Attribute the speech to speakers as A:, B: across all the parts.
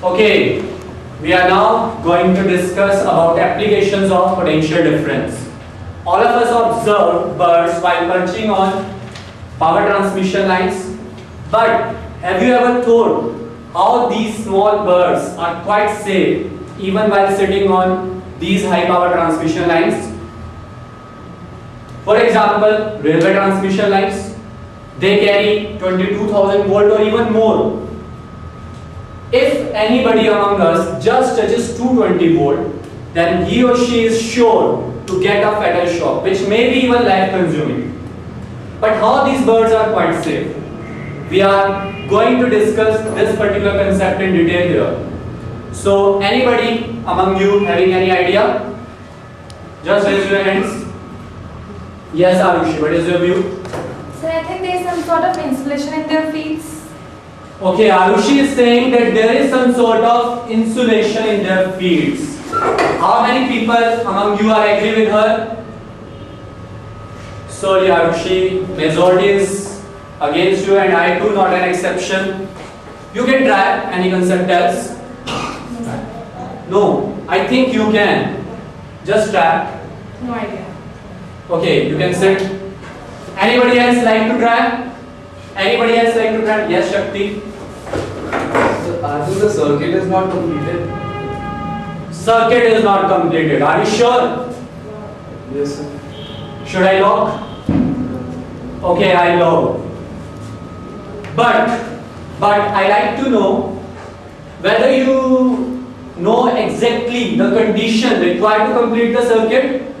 A: Okay, we are now going to discuss about applications of potential difference. All of us observe birds while perching on power transmission lines. But have you ever thought how these small birds are quite safe even while sitting on these high power transmission lines? For example, railway transmission lines, they carry 22,000 volt or even more. If anybody among us just touches 220 volt, then he or she is sure to get a fatal shock, which may be even life consuming. But how these birds are quite safe? We are going to discuss this particular concept in detail here. So anybody among you having any idea? Just raise your hands. Yes, Arushi, what is your view?
B: So I think there is some sort of insulation in their feet.
A: Okay, Arushi is saying that there is some sort of insulation in their feet. How many people among you are agree with her? Sorry, Arushi, majority is against you and I too, not an exception. You can try any concept else. No, I think you can. Just try.
B: No idea.
A: Okay, you can sit. Anybody else like to try? Anybody else like to try? Yes, Shakti.
C: So, I think the circuit is not completed.
A: Circuit is not completed. Are you sure?
C: Yes, sir.
A: Should I lock? Okay, I lock. But I like to know whether you know exactly the condition required to complete the circuit.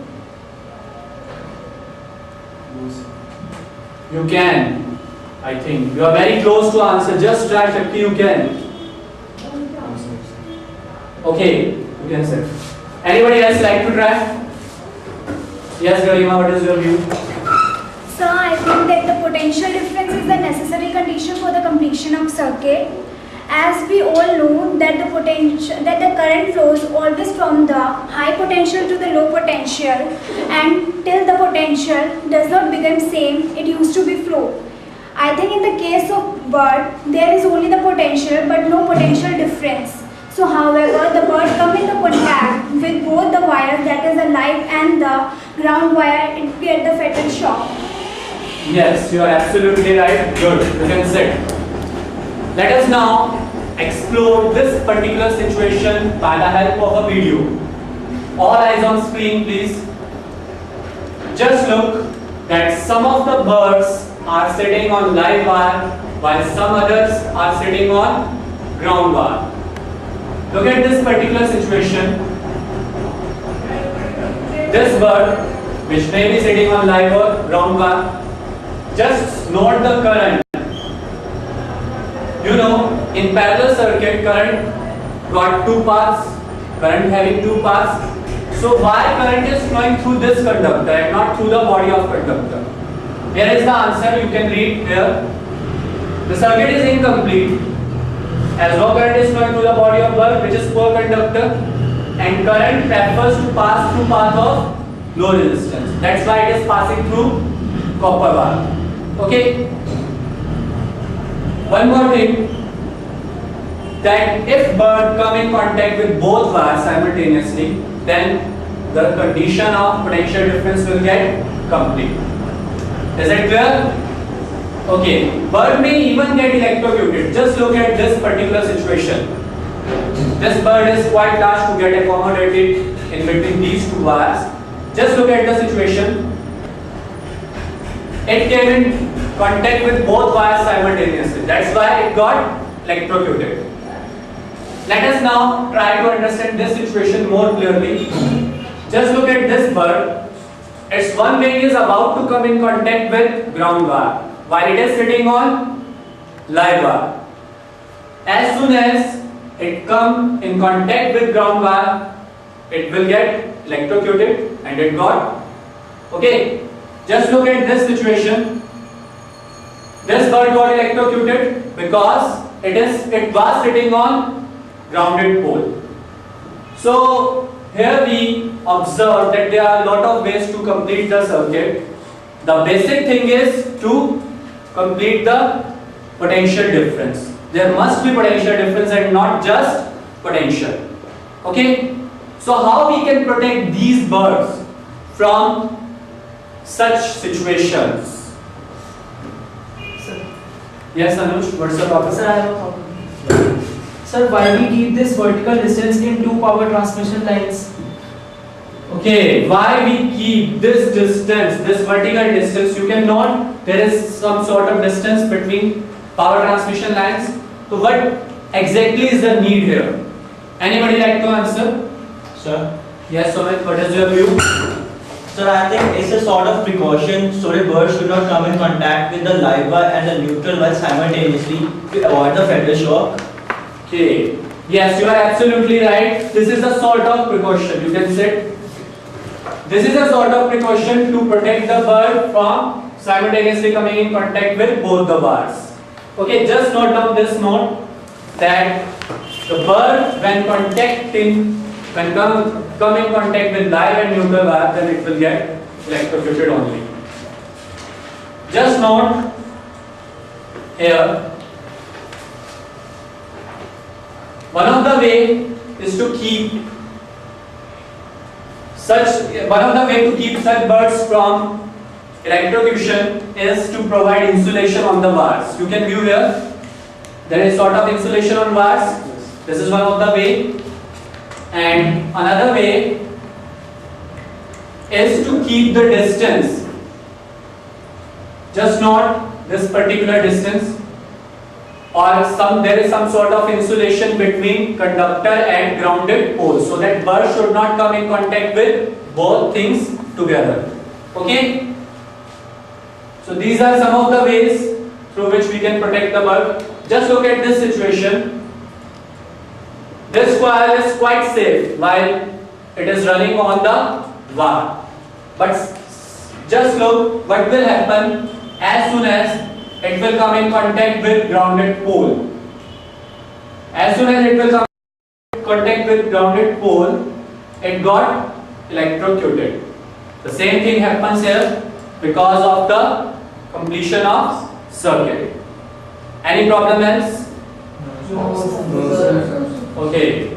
A: You can. I think you are very close to answer. Just try, Shakti. You can. Okay, you can say. Anybody else like to try? Yes, Garima, what is your view?
D: So I think that the potential difference is the necessary condition for the completion of circuit. As we all know that the current flows always from the high potential to the low potential, and till the potential does not become same, it used to be flow. I think in the case of bird, there is only the potential but no potential difference. So however, the bird come into contact with both the wires, that is the live and the ground wire, it get the fatal shock.
A: Yes, you are absolutely right. Good. You can sit. Let us now explore this particular situation by the help of a video. All eyes on screen, please. Just look that some of the birds are sitting on live wire while some others are sitting on ground wire. Look at this particular situation. This bird, which may be sitting on live or ground wire, just note the current. You know, in parallel circuit, current got two paths, current having two paths. So why current is flowing through this conductor and not through the body of conductor? Here is the answer, you can read here. The circuit is incomplete as no current is flowing through the body of bulb, which is poor conductor, and current prefers to pass through path of low resistance. That's why it is passing through copper wire. Okay. One more thing, that if bird come in contact with both wires simultaneously, then the condition of potential difference will get complete. Is it clear? Okay. Bird may even get electrocuted. Just look at this particular situation. This bird is quite large to get accommodated in between these two wires. Just look at the situation. It came in contact with both wires simultaneously. That's why it got electrocuted. Let us now try to understand this situation more clearly. Just look at this bird. Its one wing is about to come in contact with ground wire while it is sitting on live wire. As soon as it comes in contact with ground wire, it will get electrocuted and it got. Okay. Just look at this situation. This bird got electrocuted because it was sitting on grounded pole. So here we observe that there are a lot of ways to complete the circuit. The basic thing is to complete the potential difference. There must be potential difference and not just potential. Okay, so how we can protect these birds from such situations?
C: Sir,
A: Yes, Anuj, what's the problem?
C: sir, I have a problem. Sir, why we keep this vertical distance in two power transmission lines?
A: Okay, why we keep this distance, this vertical distance? You can note there is some sort of distance between power transmission lines. So what exactly is the need here? Anybody like to answer?
E: Sir,
A: Yes, Sumit, what is your view?
E: sir, I think it's a sort of precaution so the birds should not come in contact with the live wire and the neutral wire simultaneously to avoid the fatal shock.
A: Okay, yes, you are absolutely right. This is a sort of precaution. You can say this is a sort of precaution to protect the bird from simultaneously coming in contact with both the wires. Okay, just note down this note that the bird when come in contact with live and neutral wire, then it will get electrocuted only. Just note here, one of the way to keep such birds from electrocution is to provide insulation on the wires. You can view here, there is sort of insulation on wires. This is one of the way, and another way is to keep the distance. Just note this particular distance, or there is some sort of insulation between conductor and grounded pole, so that bird should not come in contact with both things together. Okay, so these are some of the ways through which we can protect the bird. Just look at this situation. This coil is quite safe while it is running on the wire, but just look what will happen as soon as it will come in contact with grounded pole. As soon as it will come in contact with grounded pole, it got electrocuted. The same thing happens here because of the completion of circuit. Any problem else?
C: No, sir.
A: Okay.